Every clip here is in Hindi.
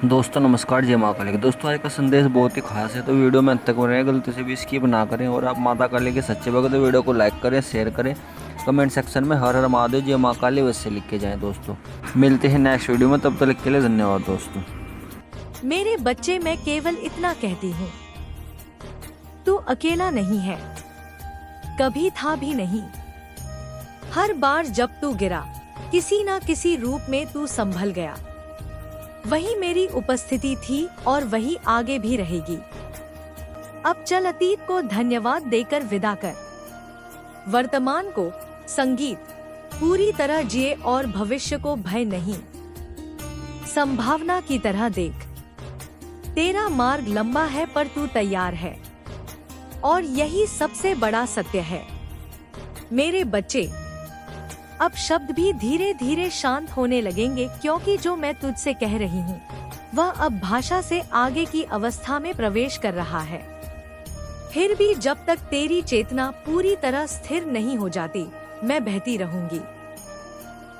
दोस्तों नमस्कार, जय माँ काली। दोस्तों आज का संदेश बहुत ही खास है, तो वीडियो में अंत तक बने रहें, गलती से भी स्किप ना करें। और आप माता काली के सच्चे भक्त, तो वीडियो को लाइक करें, शेयर करें, कमेंट सेक्शन में हर हर महादेव जय माँ काली वैसे लिख के जाएं। दोस्तों मिलते हैं नेक्स्ट वीडियो में, तब तक के लिए धन्यवाद दोस्तों। मेरे बच्चे, मैं केवल इतना कहती हूँ, तू अकेला नहीं है, कभी था भी नहीं। हर बार जब तू गिरा, किसी ना किसी रूप में तू संभल गया। वही मेरी उपस्थिति थी और वही आगे भी रहेगी। अब चल अतीत को धन्यवाद देकर विदा कर, वर्तमान को संगीत पूरी तरह जिए और भविष्य को भय नहीं, संभावना की तरह देख। तेरा मार्ग लंबा है पर तू तैयार है, और यही सबसे बड़ा सत्य है। मेरे बच्चे, अब शब्द भी धीरे धीरे शांत होने लगेंगे, क्योंकि जो मैं तुझसे कह रही हूँ वह अब भाषा से आगे की अवस्था में प्रवेश कर रहा है। फिर भी जब तक तेरी चेतना पूरी तरह स्थिर नहीं हो जाती, मैं बहती रहूंगी।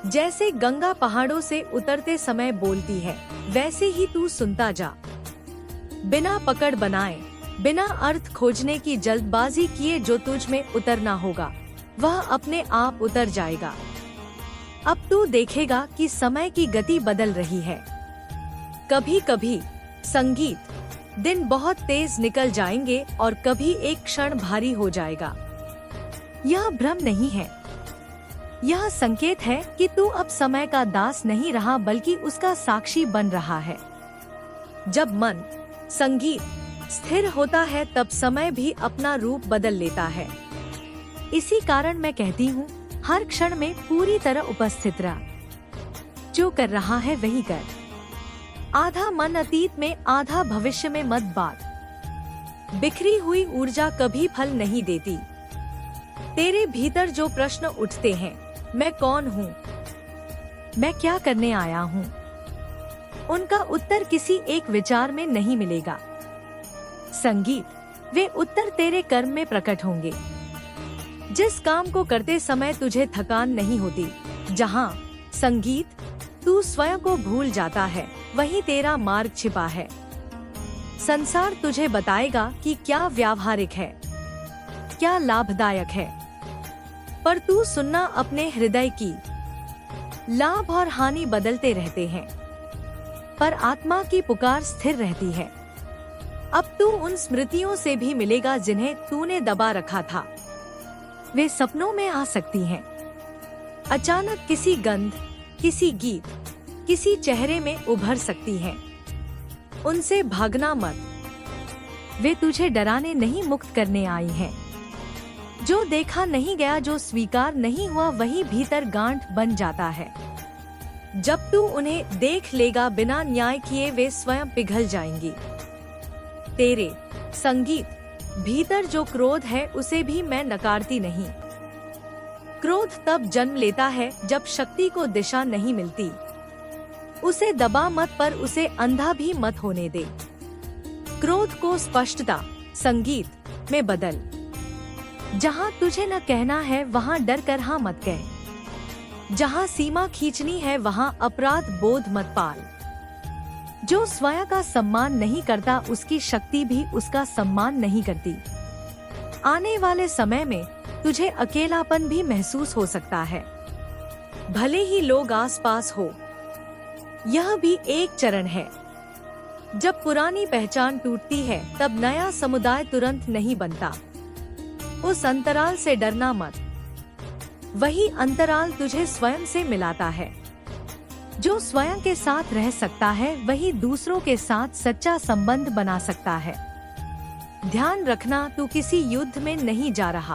जैसे गंगा पहाड़ों से उतरते समय बोलती है, वैसे ही तू सुनता जा। बिना पकड़ बनाए, बिना अर्थ खोजने की जल्दबाजी किए जो तुझ में उतरना होगा वह अपने आप उतर जाएगा। अब तू देखेगा कि समय की गति बदल रही है। कभी कभी संगीत दिन बहुत तेज निकल जाएंगे और कभी एक क्षण भारी हो जाएगा। यह भ्रम नहीं है, यह संकेत है कि तू अब समय का दास नहीं रहा बल्कि उसका साक्षी बन रहा है। जब मन संगीत स्थिर होता है तब समय भी अपना रूप बदल लेता है। इसी कारण मैं कहती हूँ, हर क्षण में पूरी तरह उपस्थित रह। जो कर रहा है वही कर। आधा मन अतीत में, आधा भविष्य में मत बात। बिखरी हुई ऊर्जा कभी फल नहीं देती। तेरे भीतर जो प्रश्न उठते हैं, मैं कौन हूँ, मैं क्या करने आया हूँ, उनका उत्तर किसी एक विचार में नहीं मिलेगा। संगीत वे उत्तर तेरे कर्म में प्रकट होंगे। जिस काम को करते समय तुझे थकान नहीं होती, जहाँ संगीत तू स्वयं को भूल जाता है, वहीं तेरा मार्ग छिपा है। संसार तुझे बताएगा कि क्या व्यावहारिक है, क्या लाभदायक है, पर तू सुनना अपने हृदय की। लाभ और हानि बदलते रहते हैं, पर आत्मा की पुकार स्थिर रहती है। अब तू उन स्मृतियों से भी मिलेगा जिन्हें तूने दबा रखा था। वे सपनों में आ सकती हैं, अचानक किसी गंध, किसी गीत, किसी चेहरे में उभर सकती हैं। उनसे भागना मत, वे तुझे डराने नहीं मुक्त करने आई हैं। जो देखा नहीं गया, जो स्वीकार नहीं हुआ, वही भीतर गांठ बन जाता है। जब तू उन्हें देख लेगा बिना न्याय किए, वे स्वयं पिघल जाएंगी। तेरे संगीत भीतर जो क्रोध है उसे भी मैं नकारती नहीं। क्रोध तब जन्म लेता है जब शक्ति को दिशा नहीं मिलती। उसे दबा मत, पर उसे अंधा भी मत होने दे। क्रोध को स्पष्टता संगीत में बदल। जहाँ तुझे न कहना है वहाँ डर कर हाँ मत कह। जहाँ सीमा खींचनी है वहाँ अपराध बोध मत पाल। जो स्वयं का सम्मान नहीं करता, उसकी शक्ति भी उसका सम्मान नहीं करती। आने वाले समय में तुझे अकेलापन भी महसूस हो सकता है, भले ही लोग आसपास हो। यह भी एक चरण है। जब पुरानी पहचान टूटती है तब नया समुदाय तुरंत नहीं बनता। उस अंतराल से डरना मत, वही अंतराल तुझे स्वयं से मिलाता है। जो स्वयं के साथ रह सकता है वही दूसरों के साथ सच्चा संबंध बना सकता है। ध्यान रखना, तू किसी युद्ध में नहीं जा रहा,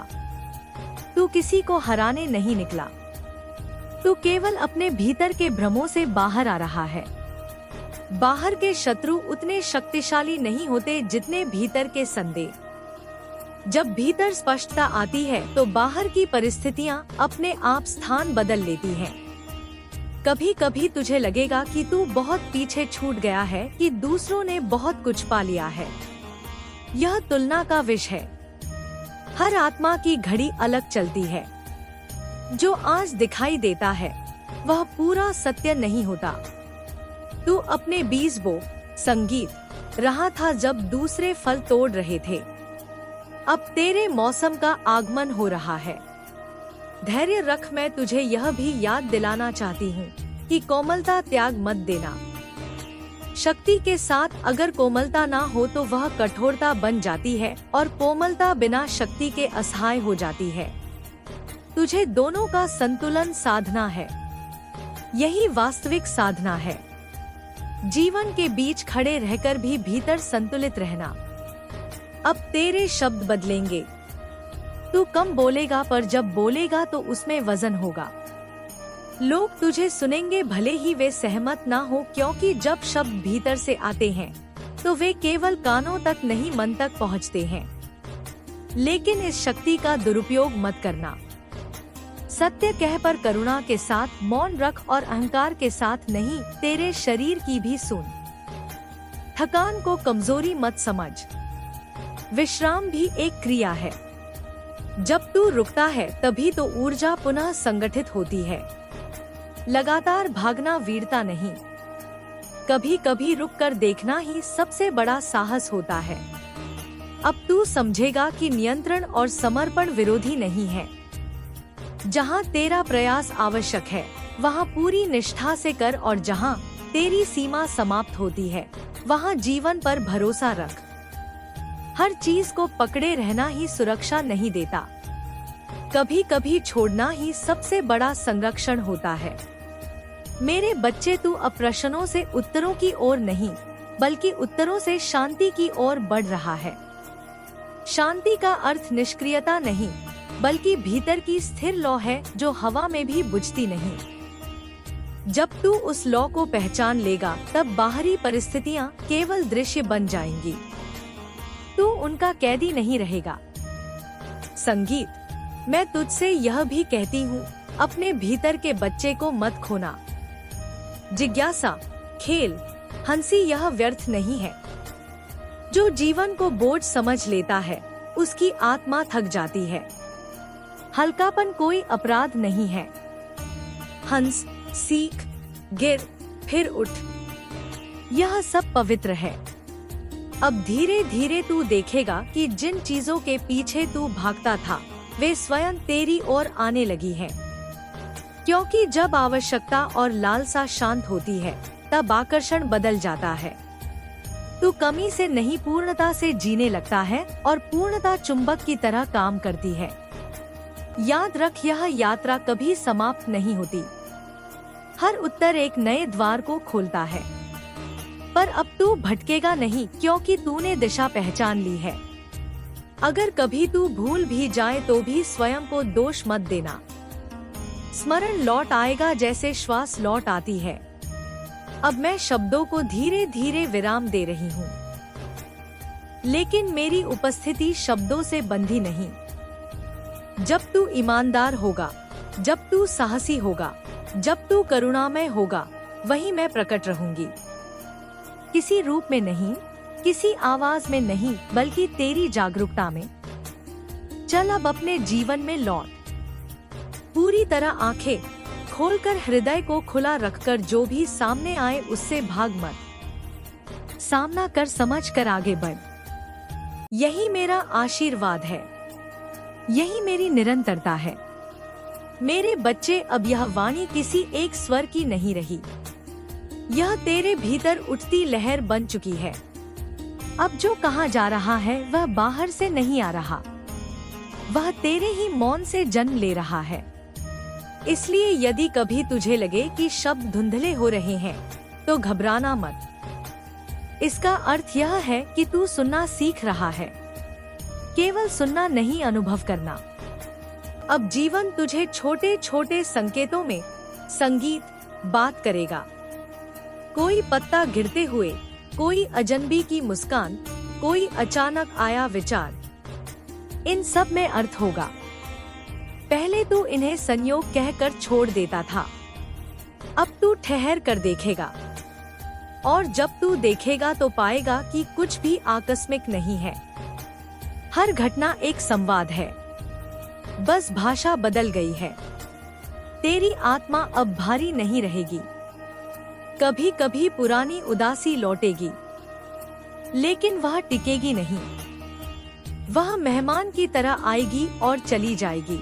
तू किसी को हराने नहीं निकला। तू केवल अपने भीतर के भ्रमों से बाहर आ रहा है। बाहर के शत्रु उतने शक्तिशाली नहीं होते जितने भीतर के संदेह। जब भीतर स्पष्टता आती है तो बाहर की परिस्थितियाँ अपने आप स्थान बदल लेती हैं। कभी कभी तुझे लगेगा कि तू बहुत पीछे छूट गया है, कि दूसरों ने बहुत कुछ पा लिया है। यह तुलना का विष है। हर आत्मा की घड़ी अलग चलती है। जो आज दिखाई देता है वह पूरा सत्य नहीं होता। तू अपने बीज बो संगीत रहा था जब दूसरे फल तोड़ रहे थे। अब तेरे मौसम का आगमन हो रहा है। धैर्य रख, मैं तुझे यह भी याद दिलाना चाहती हूँ कि कोमलता त्याग मत देना। शक्ति के साथ अगर कोमलता ना हो तो वह कठोरता बन जाती है और कोमलता बिना शक्ति के असहाय हो जाती है। तुझे दोनों का संतुलन साधना है, यही वास्तविक साधना है। जीवन के बीच खड़े रहकर भी भीतर संतुलित रहना। अब तेरे शब्द बदलेंगे। तू कम बोलेगा, पर जब बोलेगा तो उसमें वजन होगा। लोग तुझे सुनेंगे भले ही वे सहमत ना हो, क्योंकि जब शब्द भीतर से आते हैं तो वे केवल कानों तक नहीं मन तक पहुंचते हैं। लेकिन इस शक्ति का दुरुपयोग मत करना। सत्य कह पर करुणा के साथ, मौन रख और अहंकार के साथ नहीं। तेरे शरीर की भी सुन। थकान को कमजोरी मत समझ। विश्राम भी एक क्रिया है। जब तू रुकता है तभी तो ऊर्जा पुनः संगठित होती है। लगातार भागना वीरता नहीं, कभी कभी रुक कर देखना ही सबसे बड़ा साहस होता है। अब तू समझेगा कि नियंत्रण और समर्पण विरोधी नहीं है। जहाँ तेरा प्रयास आवश्यक है वहाँ पूरी निष्ठा से कर, और जहाँ तेरी सीमा समाप्त होती है वहाँ जीवन पर भरोसा रख। हर चीज को पकड़े रहना ही सुरक्षा नहीं देता, कभी कभी छोड़ना ही सबसे बड़ा संरक्षण होता है। मेरे बच्चे, तू अब प्रश्नों से उत्तरों की ओर नहीं बल्कि उत्तरों से शांति की ओर बढ़ रहा है। शांति का अर्थ निष्क्रियता नहीं बल्कि भीतर की स्थिर लौ है जो हवा में भी बुझती नहीं। जब तू उस लौ को पहचान लेगा तब बाहरी परिस्थितियाँ केवल दृश्य बन जाएंगी। तू उनका कैदी नहीं रहेगा। संगीत, मैं तुझसे यह भी कहती हूँ, अपने भीतर के बच्चे को मत खोना। जिज्ञासा, खेल, हंसी यह व्यर्थ नहीं है। जो जीवन को बोझ समझ लेता है उसकी आत्मा थक जाती है। हल्कापन कोई अपराध नहीं है। हंस, सीख, गिर, फिर उठ, यह सब पवित्र है। अब धीरे धीरे तू देखेगा कि जिन चीजों के पीछे तू भागता था वे स्वयं तेरी ओर आने लगी हैं। क्योंकि जब आवश्यकता और लालसा शांत होती है तब आकर्षण बदल जाता है। तू कमी से नहीं पूर्णता से जीने लगता है और पूर्णता चुंबक की तरह काम करती है। याद रख, यह यात्रा कभी समाप्त नहीं होती। हर उत्तर एक नए द्वार को खोलता है। पर अब तू भटकेगा नहीं, क्योंकि तूने दिशा पहचान ली है। अगर कभी तू भूल भी जाए तो भी स्वयं को दोष मत देना। स्मरण लौट आएगा जैसे श्वास लौट आती है। अब मैं शब्दों को धीरे धीरे विराम दे रही हूँ, लेकिन मेरी उपस्थिति शब्दों से बंधी नहीं। जब तू ईमानदार होगा, जब तू साहसी होगा, जब तू करुणामय होगा, वहीं मैं प्रकट रहूंगी। किसी रूप में नहीं, किसी आवाज में नहीं, बल्कि तेरी जागरूकता में। चल अब अपने जीवन में लौट। पूरी तरह आंखें खोलकर, हृदय को खुला रखकर जो भी सामने आए उससे भाग मत। सामना कर, समझ कर आगे बढ़। यही मेरा आशीर्वाद है, यही मेरी निरंतरता है। मेरे बच्चे, अब यह वाणी किसी एक स्वर की नहीं रही, यह तेरे भीतर उठती लहर बन चुकी है। अब जो कहा जा रहा है वह बाहर से नहीं आ रहा, वह तेरे ही मौन से जन्म ले रहा है। इसलिए यदि कभी तुझे लगे कि शब्द धुंधले हो रहे हैं तो घबराना मत। इसका अर्थ यह है कि तू सुनना सीख रहा है, केवल सुनना नहीं, अनुभव करना। अब जीवन तुझे छोटे छोटे संकेतों में संगीत बात करेगा। कोई पत्ता गिरते हुए, कोई अजनबी की मुस्कान, कोई अचानक आया विचार, इन सब में अर्थ होगा। पहले तू इन्हें संयोग कहकर छोड़ देता था, अब तू ठहर कर देखेगा। और जब तू देखेगा तो पाएगा कि कुछ भी आकस्मिक नहीं है। हर घटना एक संवाद है, बस भाषा बदल गई है। तेरी आत्मा अब भारी नहीं रहेगी। कभी कभी पुरानी उदासी लौटेगी, लेकिन वह टिकेगी नहीं। वह मेहमान की तरह आएगी और चली जाएगी।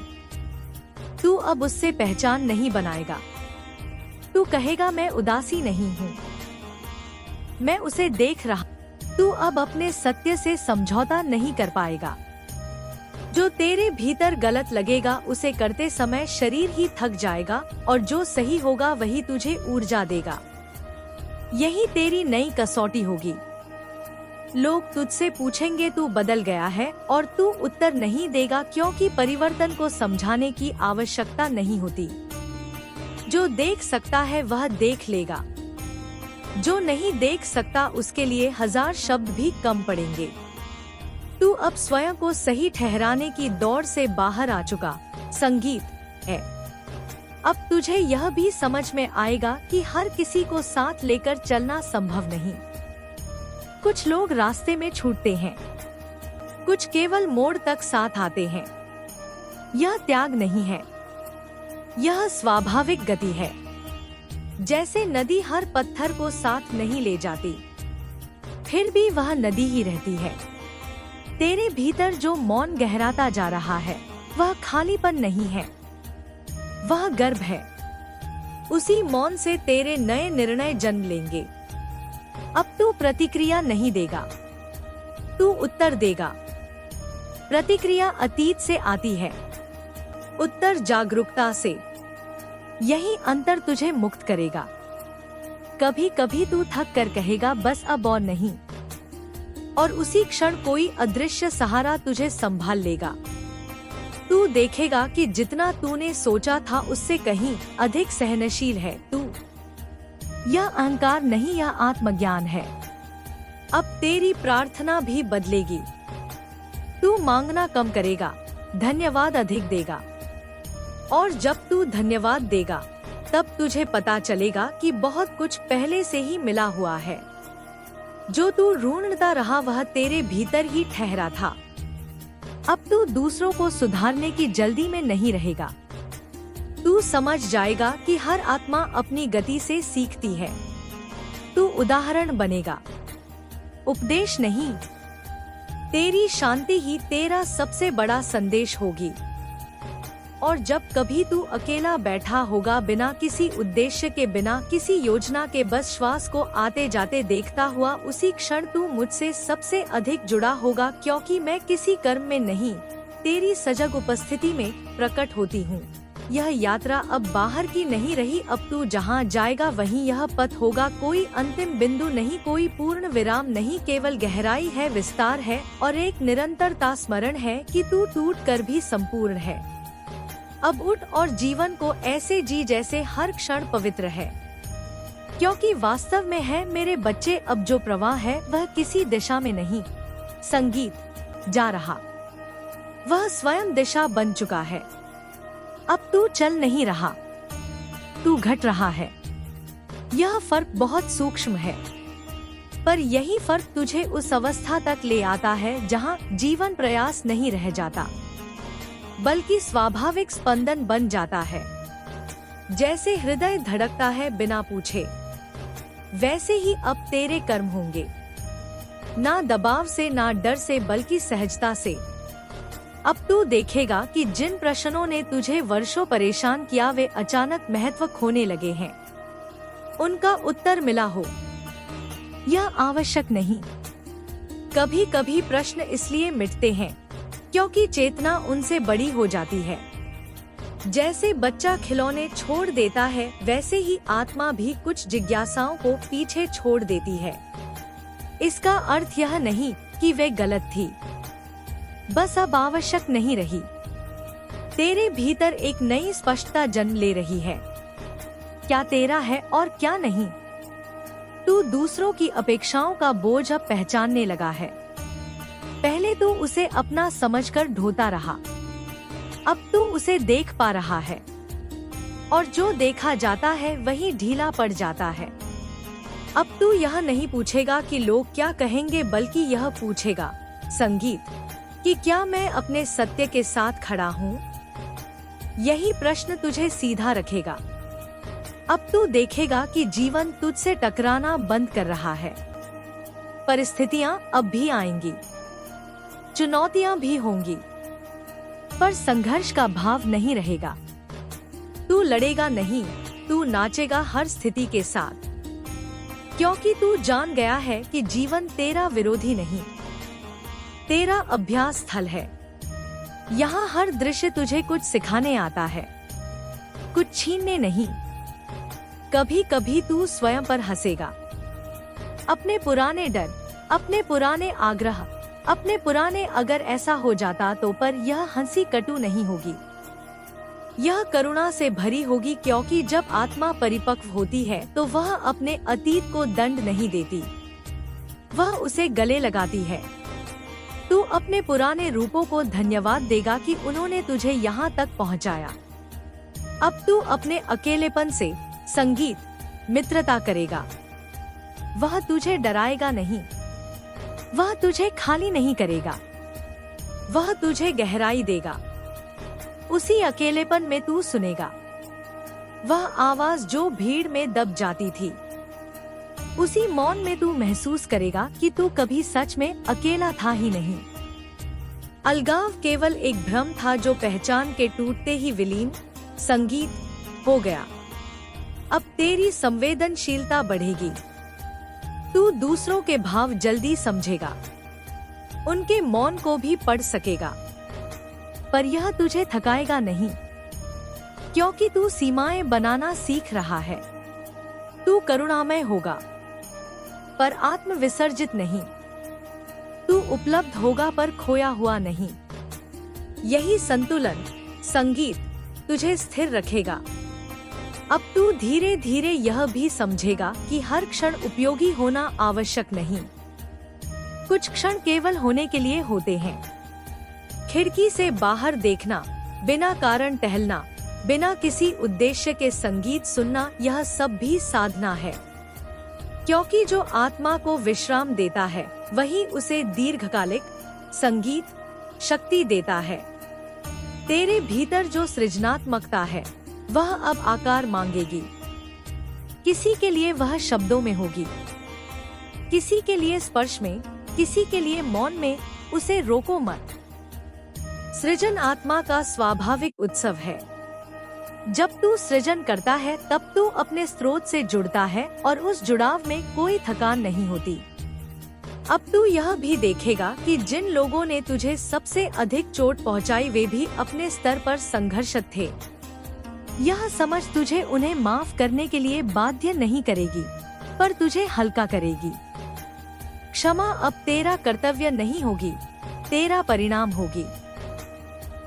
तू अब उससे पहचान नहीं बनाएगा। तू कहेगा मैं उदासी नहीं हूँ, मैं उसे देख रहा। तू अब अपने सत्य से समझौता नहीं कर पाएगा। जो तेरे भीतर गलत लगेगा उसे करते समय शरीर ही थक जाएगा, और जो सही होगा वही तुझे ऊर्जा देगा। यही तेरी नई कसौटी होगी। लोग तुझसे पूछेंगे तू बदल गया है, और तू उत्तर नहीं देगा, क्योंकि परिवर्तन को समझाने की आवश्यकता नहीं होती। जो देख सकता है वह देख लेगा। जो नहीं देख सकता उसके लिए 1000 शब्द भी कम पड़ेंगे। तू अब स्वयं को सही ठहराने की दौड़ से बाहर आ चुका संगीत है। अब तुझे यह भी समझ में आएगा कि हर किसी को साथ लेकर चलना संभव नहीं। कुछ लोग रास्ते में छूटते हैं, कुछ केवल मोड़ तक साथ आते हैं। यह त्याग नहीं है, यह स्वाभाविक गति है। जैसे नदी हर पत्थर को साथ नहीं ले जाती, फिर भी वह नदी ही रहती है। तेरे भीतर जो मौन गहराता जा रहा है वह खालीपन नहीं है, वह गर्भ है। उसी मौन से तेरे नए निर्णय जन्म लेंगे। अब तू प्रतिक्रिया नहीं देगा, तू उत्तर देगा। प्रतिक्रिया अतीत से आती है, उत्तर जागरूकता से। यही अंतर तुझे मुक्त करेगा। कभी कभी तू थक कर कहेगा बस अब और नहीं, और उसी क्षण कोई अदृश्य सहारा तुझे संभाल लेगा। तू देखेगा कि जितना तूने सोचा था उससे कहीं अधिक सहनशील है तू। यह अहंकार नहीं, यह आत्मज्ञान है। अब तेरी प्रार्थना भी बदलेगी। तू मांगना कम करेगा, धन्यवाद अधिक देगा। और जब तू धन्यवाद देगा तब तुझे पता चलेगा कि बहुत कुछ पहले से ही मिला हुआ है। जो तू ढूंढता रहा वह तेरे भीतर ही ठहरा था। अब तू दूसरों को सुधारने की जल्दी में नहीं रहेगा। तू समझ जाएगा कि हर आत्मा अपनी गति से सीखती है। तू उदाहरण बनेगा, उपदेश नहीं। तेरी शांति ही तेरा सबसे बड़ा संदेश होगी। और जब कभी तू अकेला बैठा होगा, बिना किसी उद्देश्य के, बिना किसी योजना के, बस श्वास को आते जाते देखता हुआ, उसी क्षण तू मुझसे सबसे अधिक जुड़ा होगा, क्योंकि मैं किसी कर्म में नहीं, तेरी सजग उपस्थिति में प्रकट होती हूँ। यह यात्रा अब बाहर की नहीं रही। अब तू जहाँ जाएगा वहीं यह पथ होगा। कोई अंतिम बिंदु नहीं, कोई पूर्ण विराम नहीं, केवल गहराई है, विस्तार है, और एक निरंतरता स्मरण है कि तू टूट कर भी संपूर्ण है। अब उठ और जीवन को ऐसे जी जैसे हर क्षण पवित्र है, क्योंकि वास्तव में है मेरे बच्चे। अब जो प्रवाह है वह किसी दिशा में नहीं संगीत जा रहा, वह स्वयं दिशा बन चुका है। अब तू चल नहीं रहा, तू घट रहा है। यह फर्क बहुत सूक्ष्म है, पर यही फर्क तुझे उस अवस्था तक ले आता है जहाँ जीवन प्रयास नहीं रह जाता, बल्कि स्वाभाविक स्पंदन बन जाता है। जैसे हृदय धड़कता है बिना पूछे, वैसे ही अब तेरे कर्म होंगे, ना दबाव से, ना डर से, बल्कि सहजता से। अब तू देखेगा कि जिन प्रश्नों ने तुझे वर्षों परेशान किया वे अचानक महत्व खोने लगे हैं। उनका उत्तर मिला हो, यह आवश्यक नहीं। कभी कभी प्रश्न इसलिए मिटते हैं क्योंकि चेतना उनसे बड़ी हो जाती है। जैसे बच्चा खिलौने छोड़ देता है, वैसे ही आत्मा भी कुछ जिज्ञासाओं को पीछे छोड़ देती है। इसका अर्थ यह नहीं कि वे गलत थी, बस अब आवश्यक नहीं रही। तेरे भीतर एक नई स्पष्टता जन्म ले रही है, क्या तेरा है और क्या नहीं। तू दूसरों की अपेक्षाओं का बोझ अब पहचानने लगा है। पहले तू उसे अपना समझकर ढोता रहा, अब तू उसे देख पा रहा है, और जो देखा जाता है वही ढीला पड़ जाता है। अब तू यह नहीं पूछेगा कि लोग क्या कहेंगे, बल्कि यह पूछेगा संगीत कि क्या मैं अपने सत्य के साथ खड़ा हूँ। यही प्रश्न तुझे सीधा रखेगा। अब तू देखेगा कि जीवन तुझसे टकराना बंद कर रहा है। परिस्थितियां अब भी आएंगी, चुनौतियां भी होंगी, पर संघर्ष का भाव नहीं रहेगा। तू लड़ेगा नहीं, तू नाचेगा हर स्थिति के साथ, क्योंकि तू जान गया है कि जीवन तेरा विरोधी नहीं, तेरा अभ्यास स्थल है। यहाँ हर दृश्य तुझे कुछ सिखाने आता है, कुछ छीनने नहीं। कभी कभी तू स्वयं पर हंसेगा, अपने पुराने डर, अपने पुराने आग्रह, अपने पुराने अगर ऐसा हो जाता तो, पर यह हंसी कटु नहीं होगी, यह करुणा से भरी होगी, क्योंकि जब आत्मा परिपक्व होती है तो वह अपने अतीत को दंड नहीं देती, वह उसे गले लगाती है। तू अपने पुराने रूपों को धन्यवाद देगा कि उन्होंने तुझे यहाँ तक पहुँचाया। अब तू अपने अकेलेपन से संगीत, मित्रता करेगा। वह तुझे डराएगा नहीं, वह तुझे खाली नहीं करेगा, वह तुझे गहराई देगा। उसी अकेलेपन में तू सुनेगा वह आवाज जो भीड़ में दब जाती थी। उसी मौन में तू महसूस करेगा कि तू कभी सच में अकेला था ही नहीं। अलगाव केवल एक भ्रम था जो पहचान के टूटते ही विलीन संगीत हो गया। अब तेरी संवेदनशीलता बढ़ेगी, तू दूसरों के भाव जल्दी समझेगा, उनके मौन को भी पढ़ सकेगा। पर यह तुझे थकाएगा नहीं, क्योंकि तू सीमाएं बनाना सीख रहा है। तू करुणामय होगा, पर आत्मविसर्जित नहीं। तू उपलब्ध होगा, पर खोया हुआ नहीं। यही संतुलन संगीत तुझे स्थिर रखेगा। अब तू धीरे धीरे यह भी समझेगा कि हर क्षण उपयोगी होना आवश्यक नहीं। कुछ क्षण केवल होने के लिए होते हैं। खिड़की से बाहर देखना, बिना कारण टहलना, बिना किसी उद्देश्य के संगीत सुनना, यह सब भी साधना है। क्योंकि जो आत्मा को विश्राम देता है वही उसे दीर्घकालिक संगीत शक्ति देता है। तेरे भीतर जो सृजनात्मकता है वह अब आकार मांगेगी। किसी के लिए वह शब्दों में होगी, किसी के लिए स्पर्श में, किसी के लिए मौन में। उसे रोको मत। सृजन आत्मा का स्वाभाविक उत्सव है। जब तू सृजन करता है तब तू अपने स्रोत से जुड़ता है और उस जुड़ाव में कोई थकान नहीं होती। अब तू यह भी देखेगा कि जिन लोगों ने तुझे सबसे अधिक चोट पहुंचाई वे भी अपने स्तर पर संघर्षरत थे। यह समझ तुझे उन्हें माफ करने के लिए बाध्य नहीं करेगी, पर तुझे हल्का करेगी। क्षमा अब तेरा कर्तव्य नहीं होगी, तेरा परिणाम होगी।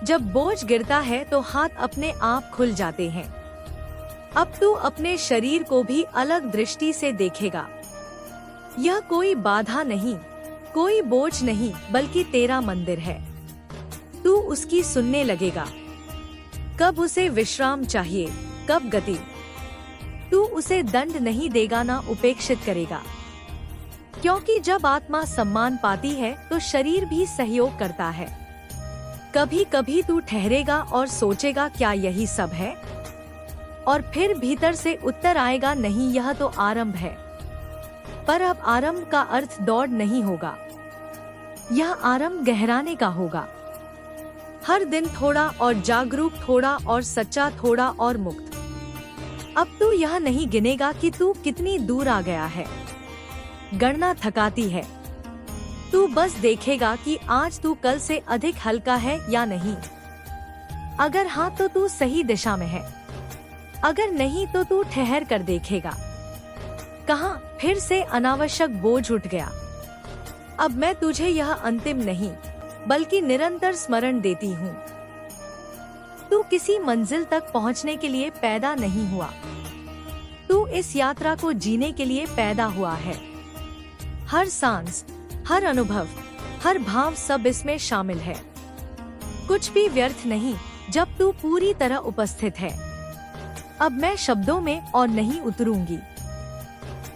जब बोझ गिरता है तो हाथ अपने आप खुल जाते हैं। अब तू अपने शरीर को भी अलग दृष्टि से देखेगा। यह कोई बाधा नहीं, कोई बोझ नहीं, बल्कि तेरा मंदिर है। तू उसकी सुनने लगेगा। कब उसे विश्राम चाहिए, कब गति। तू उसे दंड नहीं देगा, ना उपेक्षित करेगा। क्योंकि जब आत्मा सम्मान पाती है तो शरीर भी सहयोग करता है। कभी कभी तू ठहरेगा और सोचेगा क्या यही सब है, और फिर भीतर से उत्तर आएगा नहीं, यह तो आरंभ है। पर अब आरंभ का अर्थ दौड़ नहीं होगा, यह आरंभ गहराने का होगा। हर दिन थोड़ा और जागरूक, थोड़ा और सच्चा, थोड़ा और मुक्त। अब तू यह नहीं गिनेगा कि तू कितनी दूर आ गया है, गणना थकाती है। तू बस देखेगा कि आज तू कल से अधिक हल्का है या नहीं। अगर हाँ तो तू सही दिशा में है, अगर नहीं तो तू ठहर कर देखेगा। कहाँ फिर से अनावश्यक बोझ उठ गया। अब मैं तुझे यह अंतिम नहीं बल्कि निरंतर स्मरण देती हूँ। तू किसी मंजिल तक पहुँचने के लिए पैदा नहीं हुआ, तू इस यात्रा को जीने के लिए पैदा हुआ है। हर सांस, हर अनुभव, हर भाव, सब इसमें शामिल है। कुछ भी व्यर्थ नहीं जब तू पूरी तरह उपस्थित है। अब मैं शब्दों में और नहीं उतरूंगी,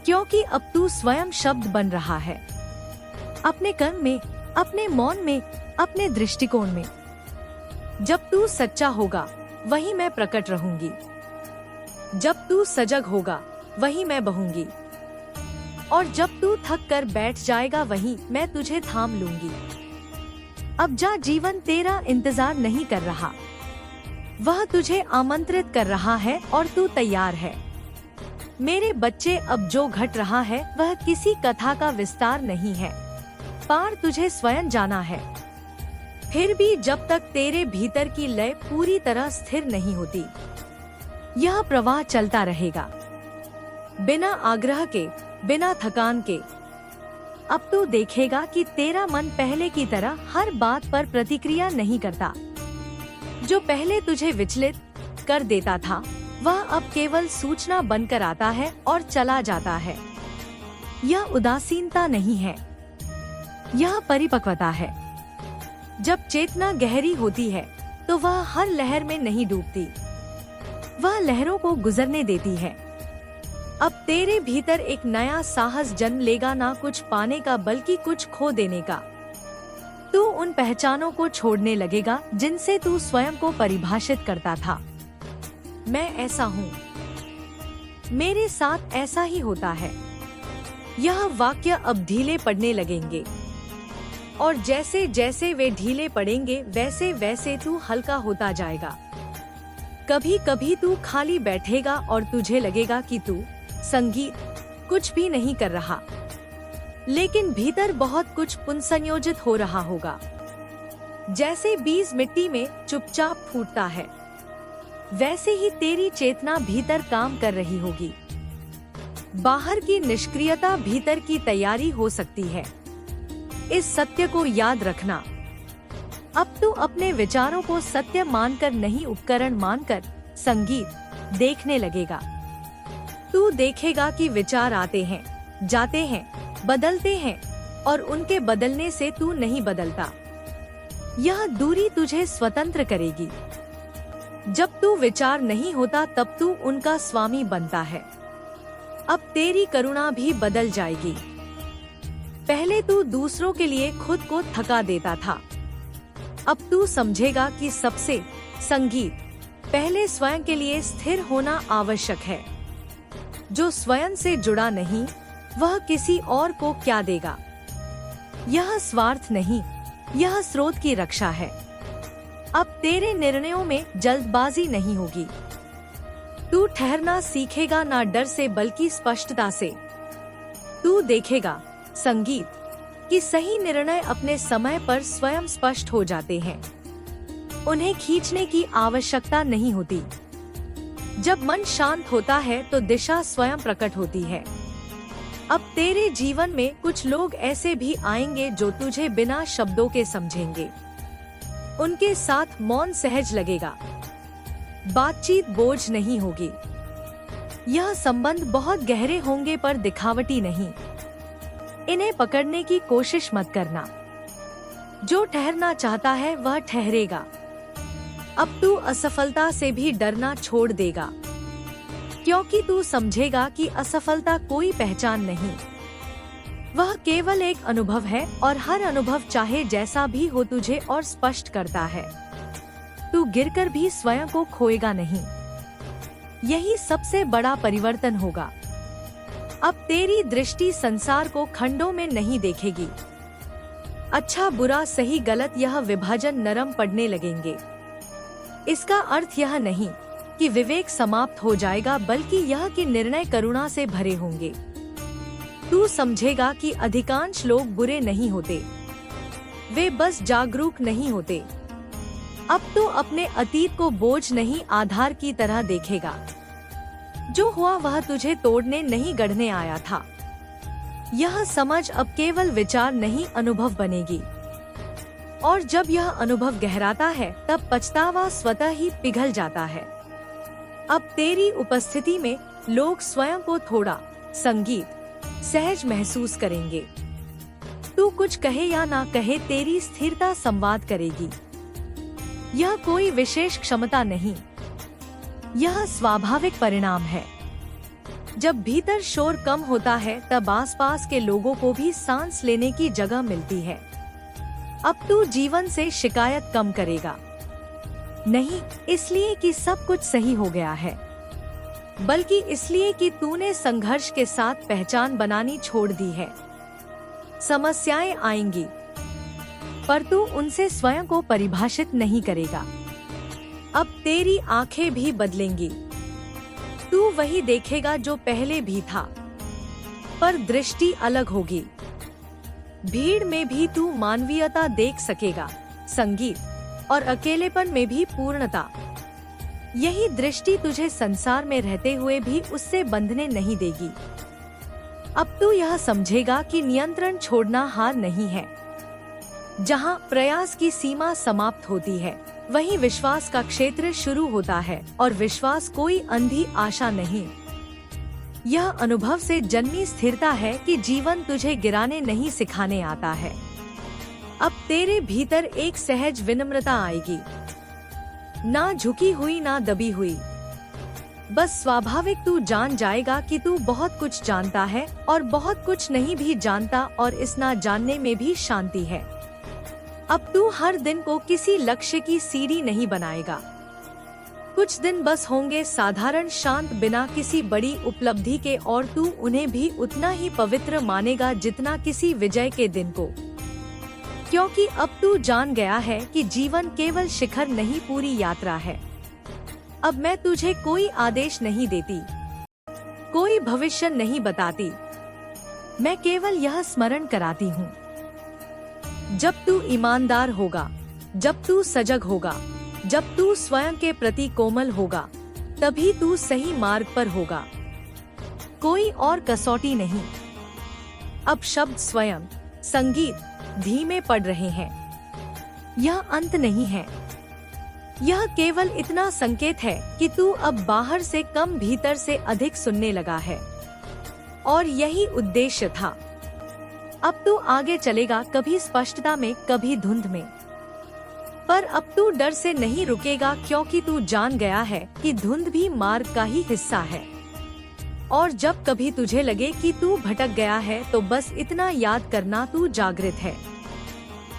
क्योंकि अब तू स्वयं शब्द बन रहा है। अपने कर्म में, अपने मौन में, अपने दृष्टिकोण में। जब तू सच्चा होगा वहीं मैं प्रकट रहूंगी। जब तू सजग होगा वहीं मैं बहूंगी, और जब तू थक कर बैठ जाएगा वहीं मैं तुझे थाम लूंगी। अब जा, जीवन तेरा इंतजार नहीं कर रहा, वह तुझे आमंत्रित कर रहा है और तू तैयार है। मेरे बच्चे, अब जो घट रहा है वह किसी कथा का विस्तार नहीं है, पार तुझे स्वयं जाना है। फिर भी जब तक तेरे भीतर की लय पूरी तरह स्थिर नहीं होती, यह प्रवाह चलता रहेगा, बिना आग्रह के, बिना थकान के। अब तू देखेगा कि तेरा मन पहले की तरह हर बात पर प्रतिक्रिया नहीं करता। जो पहले तुझे विचलित कर देता था वह अब केवल सूचना बनकर आता है और चला जाता है। यह उदासीनता नहीं है, यह परिपक्वता है। जब चेतना गहरी होती है तो वह हर लहर में नहीं डूबती, वह लहरों को गुजरने देती है। अब तेरे भीतर एक नया साहस जन्म लेगा, ना कुछ पाने का बल्कि कुछ खो देने का। तू उन पहचानों को छोड़ने लगेगा जिनसे तू स्वयं को परिभाषित करता था। मैं ऐसा हूँ, मेरे साथ ऐसा ही होता है। यह वाक्य अब ढीले पड़ने लगेंगे, और जैसे जैसे वे ढीले पड़ेंगे वैसे वैसे तू हल्का होता जाएगा। कभी कभी तू खाली बैठेगा और तुझे लगेगा कि तू संगीत कुछ भी नहीं कर रहा, लेकिन भीतर बहुत कुछ पुनर्संयोजित हो रहा होगा। जैसे बीज मिट्टी में चुपचाप फूटता है, वैसे ही तेरी चेतना भीतर काम कर रही होगी। बाहर की निष्क्रियता भीतर की तैयारी हो सकती है। इस सत्य को याद रखना। अब तू अपने विचारों को सत्य मानकर नहीं, उपकरण मानकर संगीत देखने लगेगा। तू देखेगा कि विचार आते हैं, जाते हैं, बदलते हैं, और उनके बदलने से तू नहीं बदलता। यह दूरी तुझे स्वतंत्र करेगी। जब तू विचार नहीं होता तब तू उनका स्वामी बनता है। अब तेरी करुणा भी बदल जाएगी। पहले तू दूसरों के लिए खुद को थका देता था, अब तू समझेगा कि सबसे संगीत पहले स्वयं के लिए स्थिर होना आवश्यक है। जो स्वयं से जुड़ा नहीं वह किसी और को क्या देगा। यह स्वार्थ नहीं, यह स्रोत की रक्षा है। अब तेरे निर्णयों में जल्दबाजी नहीं होगी। तू ठहरना सीखेगा, ना डर से बल्कि स्पष्टता से। तू देखेगा संगीत कि सही निर्णय अपने समय पर स्वयं स्पष्ट हो जाते हैं, उन्हें खींचने की आवश्यकता नहीं होती। जब मन शांत होता है तो दिशा स्वयं प्रकट होती है। अब तेरे जीवन में कुछ लोग ऐसे भी आएंगे जो तुझे बिना शब्दों के समझेंगे। उनके साथ मौन सहज लगेगा, बातचीत बोझ नहीं होगी। यह संबंध बहुत गहरे होंगे पर दिखावटी नहीं। इन्हें पकड़ने की कोशिश मत करना। जो ठहरना चाहता है वह ठहरेगा। अब तू असफलता से भी डरना छोड़ देगा, क्योंकि तू समझेगा कि असफलता कोई पहचान नहीं, वह केवल एक अनुभव है, और हर अनुभव चाहे जैसा भी हो तुझे और स्पष्ट करता है। तू गिरकर भी स्वयं को खोएगा नहीं। यही सबसे बड़ा परिवर्तन होगा। अब तेरी दृष्टि संसार को खंडों में नहीं देखेगी। अच्छा बुरा सही गलत यह विभाजन नरम पड़ने लगेंगे। इसका अर्थ यह नहीं कि विवेक समाप्त हो जाएगा, बल्कि यह कि निर्णय करुणा से भरे होंगे। तू समझेगा कि अधिकांश लोग बुरे नहीं होते, वे बस जागरूक नहीं होते। अब तो अपने अतीत को बोझ नहीं आधार की तरह देखेगा। जो हुआ वह तुझे तोड़ने नहीं गढ़ने आया था। यह समझ अब केवल विचार नहीं अनुभव बनेगी, और जब यह अनुभव गहराता है तब पछतावा स्वतः ही पिघल जाता है। अब तेरी उपस्थिति में लोग स्वयं को थोड़ा संगीत सहज महसूस करेंगे। तू कुछ कहे या ना कहे तेरी स्थिरता संवाद करेगी। यह कोई विशेष क्षमता नहीं, यह स्वाभाविक परिणाम है। जब भीतर शोर कम होता है तब आसपास के लोगों को भी सांस लेने की जगह मिलती है। अब तू जीवन से शिकायत कम करेगा, नहीं इसलिए कि सब कुछ सही हो गया है, बल्कि इसलिए कि तूने संघर्ष के साथ पहचान बनानी छोड़ दी है। समस्याएं आएंगी, पर तू उनसे स्वयं को परिभाषित नहीं करेगा। अब तेरी आंखें भी बदलेंगी। तू वही देखेगा जो पहले भी था, पर दृष्टि अलग होगी। भीड़ में भी तू मानवीयता देख सकेगा, संगीत और अकेलेपन में भी पूर्णता। यही दृष्टि तुझे संसार में रहते हुए भी उससे बंधने नहीं देगी। अब तू यह समझेगा कि नियंत्रण छोड़ना हार नहीं है। जहाँ प्रयास की सीमा समाप्त होती है, वहीं विश्वास का क्षेत्र शुरू होता है, और विश्वास कोई अंधी आशा नहीं। यह अनुभव से जन्मी स्थिरता है कि जीवन तुझे गिराने नहीं सिखाने आता है। अब तेरे भीतर एक सहज विनम्रता आएगी, ना झुकी हुई ना दबी हुई। बस स्वाभाविक तू जान जाएगा कि तू बहुत कुछ जानता है और बहुत कुछ नहीं भी जानता, और इस ना जानने में भी शांति है। अब तू हर दिन को किसी लक्ष्य की सीढ़ी नहीं बनाएगा। कुछ दिन बस होंगे साधारण, शांत, बिना किसी बड़ी उपलब्धि के, और तू उन्हें भी उतना ही पवित्र मानेगा जितना किसी विजय के दिन को। क्योंकि अब तू जान गया है कि जीवन केवल शिखर नहीं, पूरी यात्रा है। अब मैं तुझे कोई आदेश नहीं देती, कोई भविष्य नहीं बताती। मैं केवल यह स्मरण कराती हूँ, जब तू ईमानदार होगा, जब तू सजग होगा, जब तू स्वयं के प्रति कोमल होगा, तभी तू सही मार्ग पर होगा, कोई और कसौटी नहीं। अब शब्द स्वयं, संगीत धीमे पड़ रहे हैं। यह अंत नहीं है, यह केवल इतना संकेत है कि तू अब बाहर से कम, भीतर से अधिक सुनने लगा है। और यही उद्देश्य था। अब तू आगे चलेगा, कभी स्पष्टता में, कभी धुंध में। पर अब तू डर से नहीं रुकेगा, क्योंकि तू जान गया है कि धुंध भी मार्ग का ही हिस्सा है। और जब कभी तुझे लगे कि तू भटक गया है, तो बस इतना याद करना, तू जागृत है।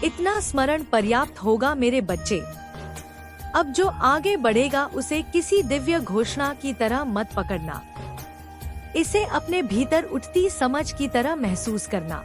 इतना स्मरण पर्याप्त होगा मेरे बच्चे। अब जो आगे बढ़ेगा उसे किसी दिव्य घोषणा की तरह मत पकड़ना, इसे अपने भीतर उठती समझ की तरह महसूस करना।